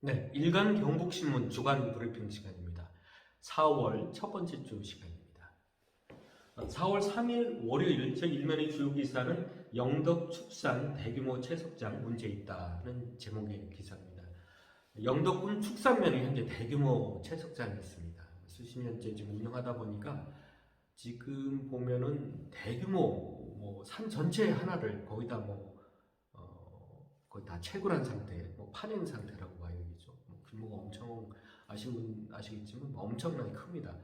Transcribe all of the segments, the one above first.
네, 일간 경북신문 주간 브리핑 시간입니다. 4월 첫 번째 주 시간입니다. 4월 3일 월요일 제 일면의 주요 기사는 영덕 축산 대규모 채석장 문제 있다는 제목의 기사입니다. 영덕군 축산면에 현재 대규모 채석장이 있습니다. 수십 년째 지금 운영하다 보니까 지금 보면은 대규모 산 전체 하나를 거의 다 거의 다 채굴한 상태, 파낸 상태라고 봐야 되겠죠. 규모가 엄청 아시는 분 아시겠지만 엄청나게 큽니다.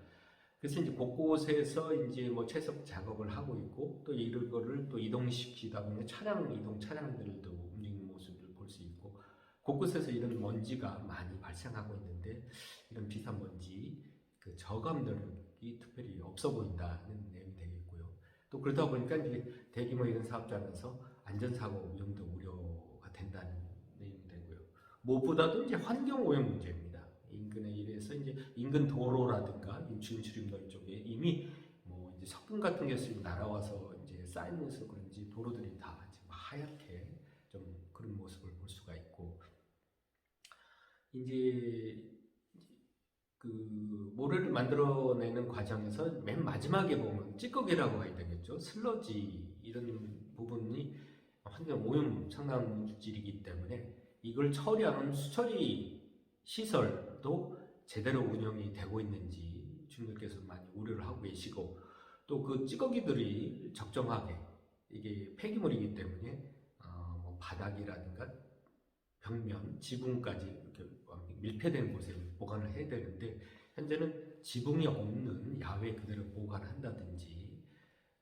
그래서 이제 곳곳에서 이제 채석 작업을 하고 있고 또 이거를 또 이동시키다 보면 차량들도 움직이는 모습을 볼 수 있고 곳곳에서 이런 먼지가 많이 발생하고 있는데 이런 비싼 먼지 그 저감들이 특별히 없어 보인다는 내용이 되겠고요. 또 그러다 보니까 이제 대규모 이런 사업장에서 안전사고 위험도 우려가 된다는 내용이 되고요. 무엇보다도 이제 환경 오염 문제입니다. 인근에 이래서 이제 인근 도로라든가 진출입로 쪽에 이미 이제 석분 같은 게 날아와서 이제 쌓이면서 그런지 도로들이 다 지금 하얗게 좀 그런 모습을 볼 수가 있고 이제 그 모래를 만들어내는 과정에서 맨 마지막에 보면 찌꺼기라고 해야 되겠죠. 슬러지 이런 부분이 환경 오염 상당한 물질이기 때문에 이걸 처리하는 수처리 시설도 제대로 운영이 되고 있는지 주민들께서 많이 우려를 하고 계시고 또 그 찌꺼기들이 적정하게 이게 폐기물이기 때문에 바닥이라든가 벽면, 지붕까지 이렇게 밀폐된 곳에 보관을 해야 되는데 현재는 지붕이 없는 야외 그대로 보관한다든지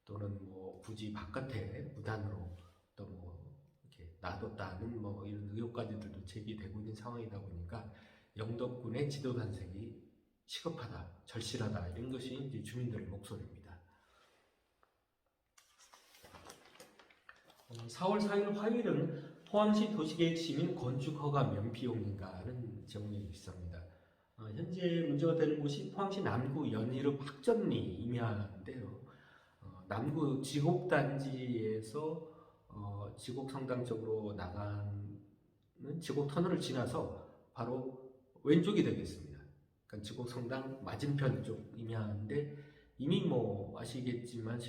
또는 굳이 바깥에 무단으로 또 이렇게 놔뒀다는 이런 의혹까지들도 제기되고 있는 상황이다 보니까 영덕군의 지도 단색이 시급하다, 절실하다 이런 것이 이제 주민들의 목소리입니다. 4월 4일 화요일은 포항시 도시계획 시민 건축허가 면비용인가는 제목이 있습니다. 현재 문제가 되는 곳이 포항시 남구 연희읍 학전리 임야인데요. 남구 지곡단지에서 지곡성당 쪽으로 나가는 지곡터널을 지나서 바로 왼쪽이 되겠습니다. 그러니까 지곡성당 맞은편 쪽 임야인데 이미 아시겠지만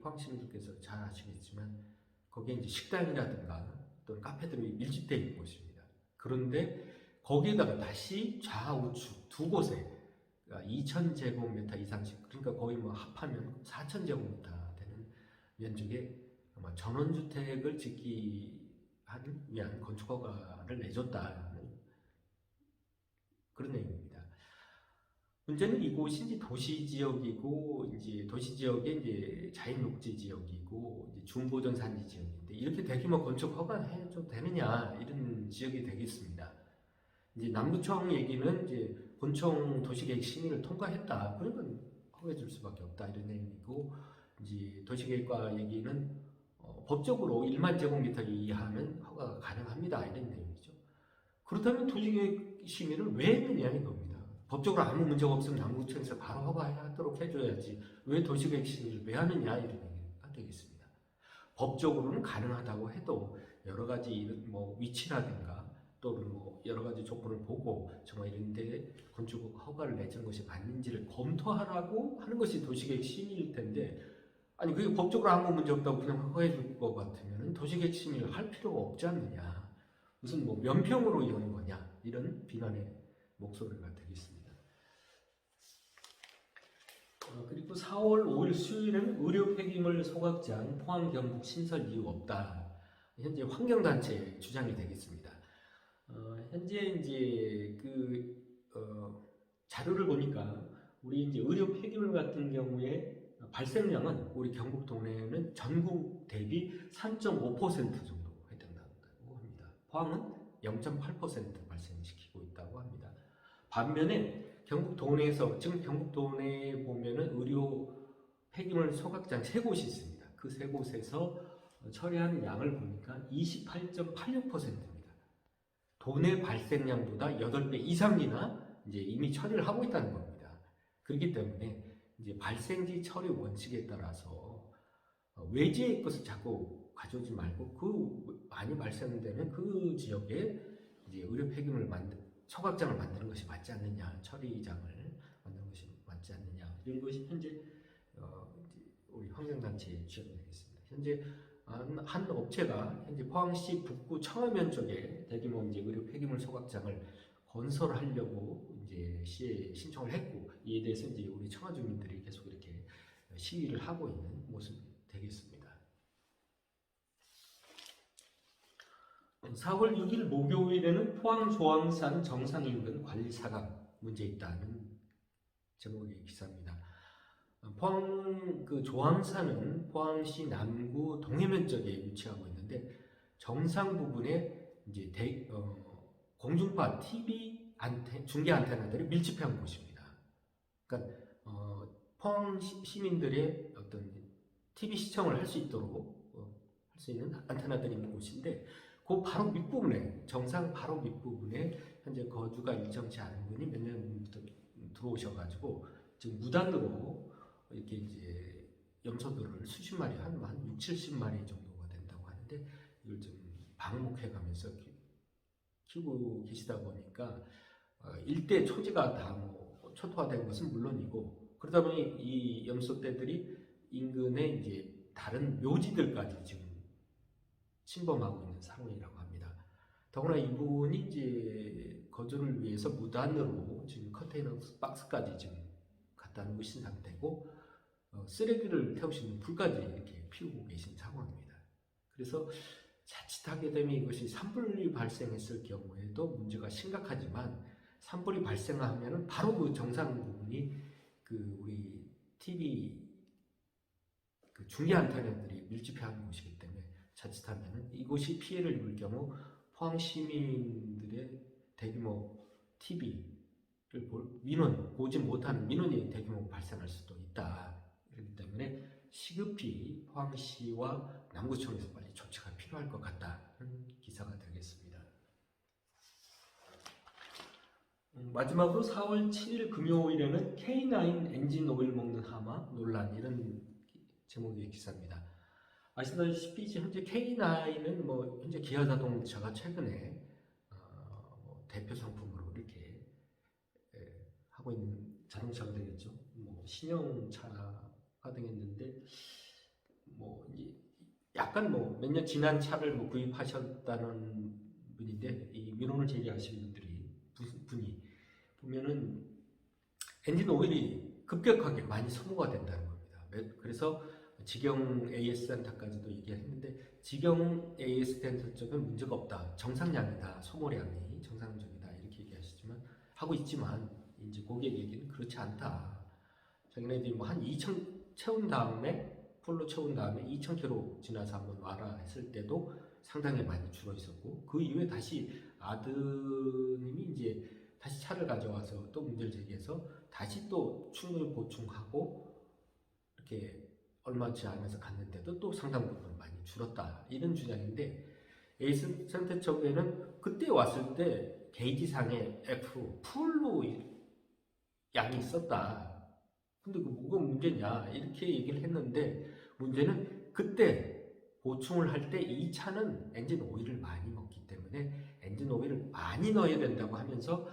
포항 시민들께서 잘 아시겠지만 거기에 이제 식당이라든가 또는 카페들이 밀집되어 있는 곳입니다. 그런데 거기에다가 다시 좌우측 두 곳에 2,000제곱미터 이상씩 그러니까 거의 합하면 4,000제곱미터 되는 면적에 아마 전원주택을 짓기 위한 건축허가를 내줬다는 그런 내용입니다. 문제는 이곳이 이제 도시지역이고 이제 도시지역의 이제 자연녹지 지역이고 이제 준보전 산지 지역인데 이렇게 대규모 건축 허가해도 되느냐 이런 지역이 되겠습니다. 이제 남구청 얘기는 이제 본청 도시계획 심의를 통과했다. 그러면 허가해줄 수밖에 없다 이런 내용이고 이제 도시계획과 얘기는 법적으로 1만 제곱미터 이하는 허가가 가능합니다 이런 내용이죠. 그렇다면 도시계획 심의를 왜 했느냐 이겁니다. 법적으로 아무 문제가 없으면 남구청에서 바로 허가하도록 해줘야지 왜 도시계획 심의를 왜 하느냐 이런 얘기가 되겠습니다. 법적으로는 가능하다고 해도 여러 가지 위치라든가 또는 여러 가지 조건을 보고 정말 이런데 건축 허가를 내준 것이 맞는지를 검토하라고 하는 것이 도시계획 심의일 텐데 아니 그게 법적으로 아무 문제 없다고 그냥 허가해 줄 것 같으면 도시계획 심의를 할 필요가 없지 않느냐 무슨 면평으로 이러는 거냐 이런 비난의 목소리가 되겠습니다. 그리고 4월 5일 수요일에는 의료 폐기물 소각장 포항 경북 신설 이유 없다. 현재 환경단체 주장이 되겠습니다. 현재 이제 자료를 보니까 우리 이제 의료 폐기물 같은 경우에 발생량은 우리 경북 동네는 전국 대비 3.5% 정도 해당한다고 합니다. 포항은 0.8% 발생시키고 있다고 합니다. 반면에 경북 도내에서 지금 경북 도내에 보면은 의료 폐기물 소각장 3곳이 있습니다. 그 3곳에서 처리하는 양을 보니까 28.86%입니다. 도내 발생량보다 8배 이상이나 이제 이미 처리를 하고 있다는 겁니다. 그렇기 때문에 이제 발생지 처리 원칙에 따라서 외지의 것을 자꾸 가져오지 말고 그 많이 발생되는 그 지역에 이제 의료 폐기물을 소각장을 만드는 것이 맞지 않느냐, 처리장을 만드는 것이 맞지 않느냐, 이런 것이 현재 우리 환경단체의 주장이 되겠습니다. 현재 한 업체가 현재 포항시 북구 청하면 쪽에 대규모 이제 의료 폐기물 소각장을 건설하려고 이제 시에 신청을 했고, 이에 대해서 이제 우리 청하 주민들이 계속 이렇게 시위를 하고 있는 모습이 되겠습니다. 4월 6일 목요일에는 포항 조항산 정상 인근 관리 사각 문제 있다는 제목의 기사입니다. 포항 조항산은 포항시 남구 동해면 쪽에 위치하고 있는데, 정상 부분에 이제 공중파 TV 중계 안테나들이 밀집한 곳입니다. 그러니까 포항 시민들의 어떤 TV 시청을 할 수 있도록 할 수 있는 안테나들이 있는 곳인데, 그 바로 밑부분에, 정상 바로 밑부분에 현재 거주가 일정치 않은 분이 몇 년부터 들어오셔가지고 지금 무단으로 이렇게 이제 염소들을 수십 마리, 한 6, 70마리 정도가 된다고 하는데, 이걸 좀 방목해가면서 키우고 계시다 보니까 일대 초지가 다 뭐 초토화된 것은 물론이고, 그러다 보니 이 염소떼들이 인근에 이제 다른 묘지들까지 지금 침범하고 있는 상황이라고 합니다. 더구나 이분이 이제 거주를 위해서 무단으로 지금 컨테이너 박스까지 지금 갖다 놓으신 상태고, 쓰레기를 태우시는 불까지 이렇게 피우고 계신 상황입니다. 그래서 자칫하게 되면 이것이 산불이 발생했을 경우에도 문제가 심각하지만, 산불이 발생하면 바로 그 정상 부분이 우리 TV 중계 안테나들이 밀집한 곳이기 때문에 자칫하면 이곳이 피해를 입을 경우 포항 시민들의 대규모 TV를 보지 못하는 민원이 대규모 발생할 수도 있다. 그렇기 때문에 시급히 포항시와 남구청에서 빨리 조치가 필요할 것 같다는 기사가 되겠습니다. 마지막으로 4월 7일 금요일에는 K9 엔진 오일 먹는 하마 논란, 이런 제목의 기사입니다. 아시다시피 현재 K9은 뭐 현재 기아자동차가 최근에 대표 상품으로 이렇게 하고 있는 자동차가 되겠죠. 뭐 신형차가 되겠는데, 뭐 약간 뭐 몇 년 지난 차를 뭐 구입하셨다는 분인데, 이 민원을 제기하신 분이 보면은 엔진 오일이 급격하게 많이 소모가 된다는 겁니다. 그래서 직영 AS 센터까지도 얘기했는데, 직영 AS 센터 쪽은 문제가 없다, 정상량이다, 소모량이 정상적이다, 이렇게 얘기하시지만 하고 있지만, 이제 고객 얘기는 그렇지 않다. 자기네들이 뭐 한 2,000 채운 다음에, 풀로 채운 다음에 2,000km 지나서 한번 와라 했을 때도 상당히 많이 줄어 있었고, 그 이후에 다시 아드님이 이제 다시 차를 가져와서 또 문제를 제기해서 다시 또 충분히 보충하고 이렇게 얼마지 않아서 갔는데도 또 상당 부분 많이 줄었다, 이런 주장인데, 에이스 센터 쪽에는 그때 왔을 때 게이지상에 F 풀로 양이 있었다. 근데 뭐가 문제냐, 이렇게 얘기를 했는데, 문제는 그때 보충을 할 때 이 차는 엔진 오일을 많이 먹기 때문에 엔진 오일을 많이 넣어야 된다고 하면서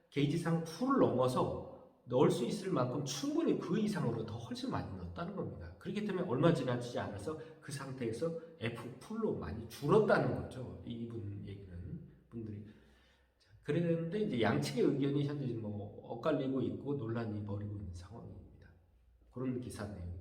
게이지상 풀을 넘어서 넣을 수 있을 만큼 충분히 그 이상으로 더 훨씬 많이 넣었다는 겁니다. 그렇기 때문에 얼마 지나지 않아서 그 상태에서 F 풀로 많이 줄었다는 거죠. 이분 얘기는 분들이. 그랬는데 이제 양측의 의견이 현재 뭐 엇갈리고 있고 논란이 벌이고 있는 상황입니다. 그런 기사 내용.